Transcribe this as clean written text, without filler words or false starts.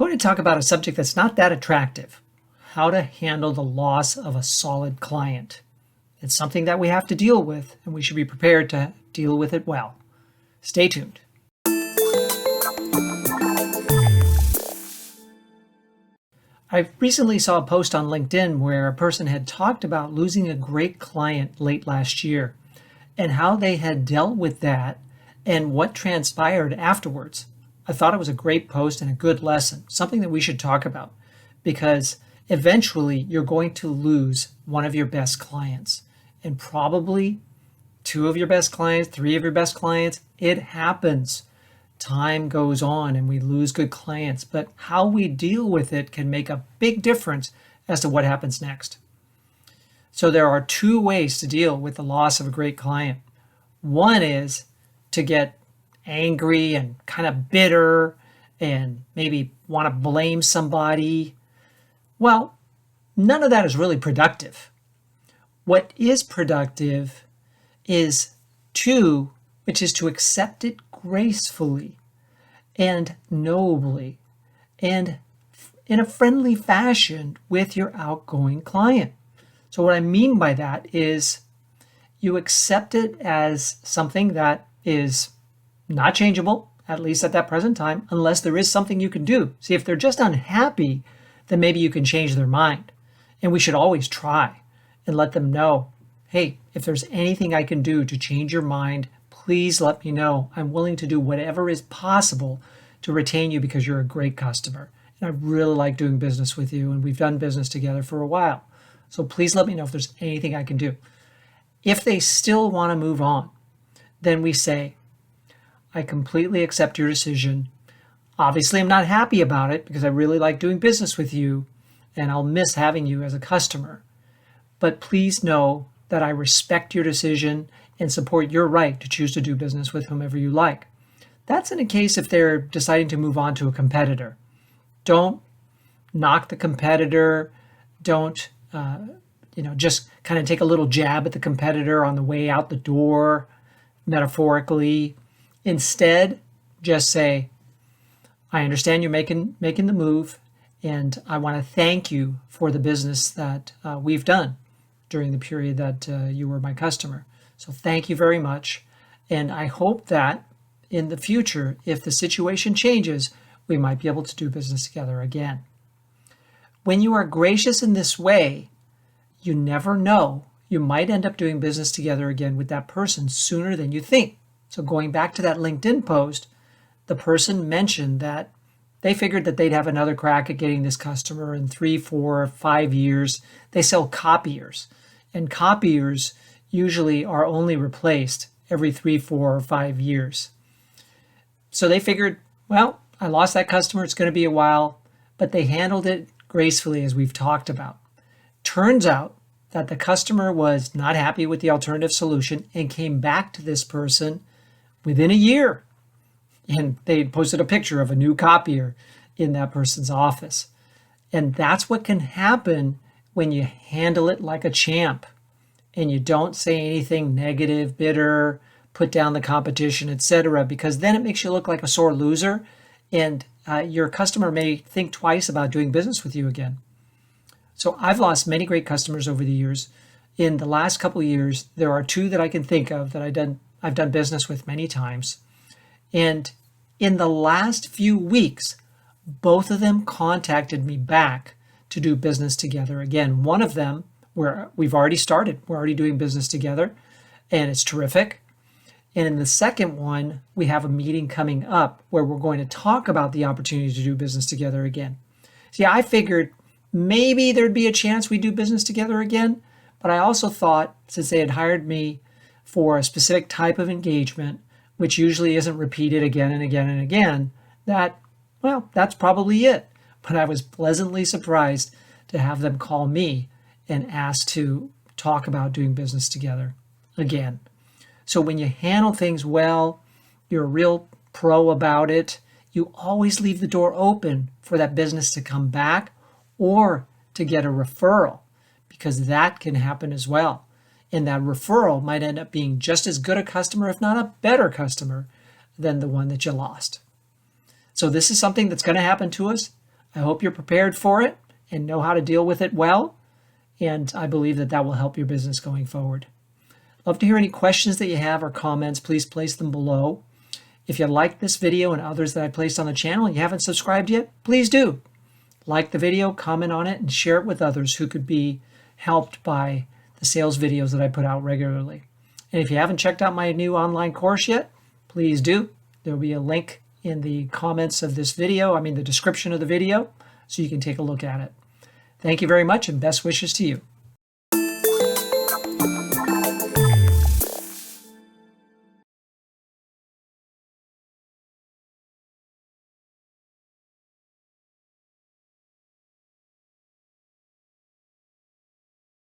going to talk about a subject that's not that attractive: how to handle the loss of a solid client. It's something that we have to deal with, and we should be prepared to deal with it well. Stay tuned. I recently saw a post on LinkedIn where a person had talked about losing a great client late last year and how they had dealt with that and what transpired afterwards. I thought it was a great post and a good lesson, something that we should talk about, because eventually you're going to lose one of your best clients, and probably two of your best clients, three of your best clients. It happens. Time goes on and we lose good clients, but how we deal with it can make a big difference as to what happens next. So there are two ways to deal with the loss of a great client. One is to get angry and kind of bitter and maybe want to blame somebody. Well, none of that is really productive. What is productive is which is to accept it gracefully and nobly and in a friendly fashion with your outgoing client. So what I mean by that is you accept it as something that is not changeable, at least at that present time, unless there is something you can do. See, if they're just unhappy, then maybe you can change their mind. And we should always try and let them know, hey, if there's anything I can do to change your mind, please let me know. I'm willing to do whatever is possible to retain you because you're a great customer. And I really like doing business with you, and we've done business together for a while. So please let me know if there's anything I can do. If they still want to move on, then we say, I completely accept your decision. Obviously, I'm not happy about it because I really like doing business with you and I'll miss having you as a customer. But please know that I respect your decision and support your right to choose to do business with whomever you like. That's in a case if they're deciding to move on to a competitor. Don't knock the competitor. Don't, just kind of take a little jab at the competitor on the way out the door, metaphorically. Instead, just say, I understand you're making the move, and I want to thank you for the business that we've done during the period that you were my customer. So thank you very much. And I hope that in the future, if the situation changes, we might be able to do business together again. When you are gracious in this way, you never know. You might end up doing business together again with that person sooner than you think. So going back to that LinkedIn post, the person mentioned that they figured that they'd have another crack at getting this customer in 3, 4, 5 years. They sell copiers, and copiers usually are only replaced every 3, 4, or 5 years. So they figured, well, I lost that customer. It's going to be a while, but they handled it gracefully, as we've talked about. Turns out that the customer was not happy with the alternative solution and came back to this person within a year. And they posted a picture of a new copier in that person's office. And that's what can happen when you handle it like a champ and you don't say anything negative, bitter, put down the competition, etc., because then it makes you look like a sore loser, and your customer may think twice about doing business with you again. So I've lost many great customers over the years. In the last couple of years, there are two that I can think of that I've done business with many times. And in the last few weeks, both of them contacted me back to do business together again. One of them, where we've already started, we're already doing business together, and it's terrific. And in the second one, we have a meeting coming up where we're going to talk about the opportunity to do business together again. See, I figured maybe there'd be a chance we do business together again, but I also thought, since they had hired me for a specific type of engagement, which usually isn't repeated again and again and again, that, well, that's probably it. But I was pleasantly surprised to have them call me and ask to talk about doing business together again. So when you handle things well, you're a real pro about it, you always leave the door open for that business to come back or to get a referral, because that can happen as well. And that referral might end up being just as good a customer, if not a better customer, than the one that you lost. So this is something that's going to happen to us. I hope you're prepared for it and know how to deal with it well. And I believe that that will help your business going forward. Love to hear any questions that you have or comments. Please place them below. If you like this video and others that I placed on the channel and you haven't subscribed yet, please do. Like the video, comment on it, and share it with others who could be helped by the sales videos that I put out regularly. And if you haven't checked out my new online course yet, please do. There will be a link in the comments of this video, the description of the video, so you can take a look at it. Thank you very much and best wishes to you.